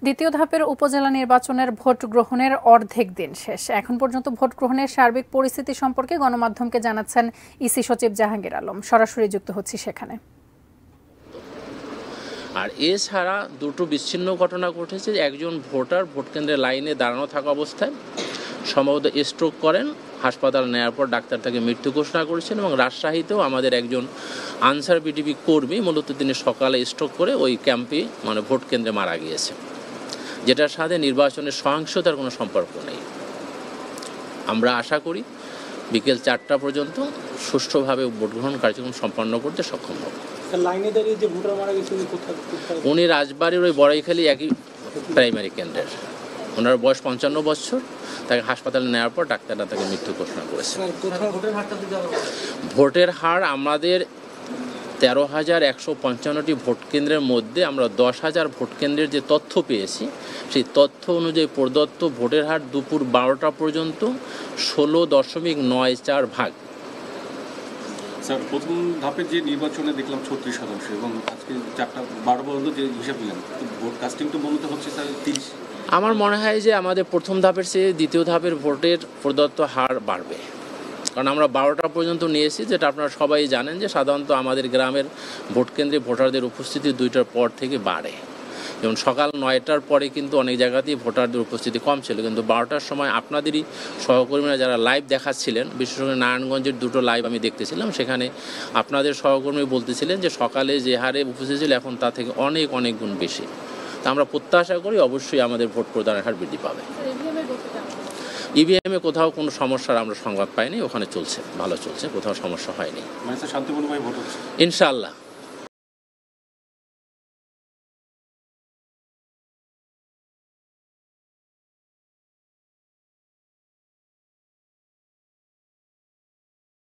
দ্বিতীয় ধাপের উপজেলা নির্বাচনের ভোট গ্রহণের অর্ধেক দিন শেষ। এখন পর্যন্ত ভোট গ্রহণের সার্বিক পরিস্থিতি সম্পর্কে গণমাধ্যমকে জানাচ্ছেন ইসি সচিব জাহাঙ্গীর আলম। সরাসরি যুক্ত হচ্ছি সেখানে। আর এছাড়া দুটো বিচ্ছিন্ন ঘটনা ঘটেছে। একজন ভোটার ভোট কেন্দ্রের লাইনে দাঁড়ানো থাকা অবস্থায় সম্ভবত স্ট্রোক করেন, হাসপাতাল নেওয়ার পর ডাক্তার তাকে মৃত্যু ঘোষণা করেছেন। এবং রাজশাহীতেও আমাদের একজন আনসার বিডিপি কর্মী মূলত তিনি সকালে স্ট্রোক করে ওই ক্যাম্পে ভোট কেন্দ্রে মারা গিয়েছে, যেটার সাথে নির্বাচনের সহিংসতার কোনো সম্পর্ক নেই। আমরা আশা করি বিকেল 4টা পর্যন্ত সুষ্ঠুভাবে ভোট গ্রহণ কার্যক্রম সম্পন্ন করতে সক্ষম হব। উনি রাজবাড়ির ওই বড়াইখালী একই প্রাইমারি কেন্দ্রের, ওনার বয়স 55 বছর। তাকে হাসপাতালে নেওয়ার পর ডাক্তাররা তাকে মৃত্যু ঘোষণা করেছে। ভোটের হার আমাদের 13,155টি ভোট কেন্দ্রের মধ্যে আমরা 10,000 ভোট কেন্দ্রের যে তথ্য পেয়েছি, সেই তথ্য অনুযায়ী প্রদত্ত ভোটের হার দুপুর 12টা পর্যন্ত 16.94 ভাগ। স্যার, প্রথম ধাপের যে নির্বাচনে দেখলাম 36% এবং আজকে 4টা 12 পর্যন্ত যে হিসাব দিলেন, ভোট কাস্টিং তো মূলত হচ্ছে স্যার 30। আমার মনে হয় যে আমাদের প্রথম ধাপের চেয়ে দ্বিতীয় ধাপের ভোটের প্রদত্ত হার বাড়বে, কারণ আমরা 12টা পর্যন্ত নিয়েছি, যেটা আপনারা সবাই জানেন যে সাধারণত আমাদের গ্রামের ভোট কেন্দ্রে ভোটারদের উপস্থিতি 2টার পর থেকে বাড়ে। যেমন সকাল 9টার পরে কিন্তু অনেক জায়গাতেই ভোটারদের উপস্থিতি কম ছিল, কিন্তু 12টার সময় আপনাদেরই সহকর্মীরা যারা লাইভ দেখাচ্ছিলেন, বিশেষ করে নারায়ণগঞ্জের দুটো লাইভ আমি দেখতেছিলাম, সেখানে আপনাদের সহকর্মী বলতেছিলেন যে সকালে যে হারে উপস্থিতি ছিল এখন তা থেকে অনেক অনেক গুণ বেশি। তা আমরা প্রত্যাশা করি অবশ্যই আমাদের ভোট প্রদানের হার বৃদ্ধি পাবে। ইভিএমে কোথাও কোনো সমস্যার আমরা সংবাদ পাইনি, ওখানে চলছে, ভালো চলছে, কোথাও সমস্যা হয়নি, শান্তিপূর্ণভাবে ভোট হচ্ছে ইনশাআল্লাহ।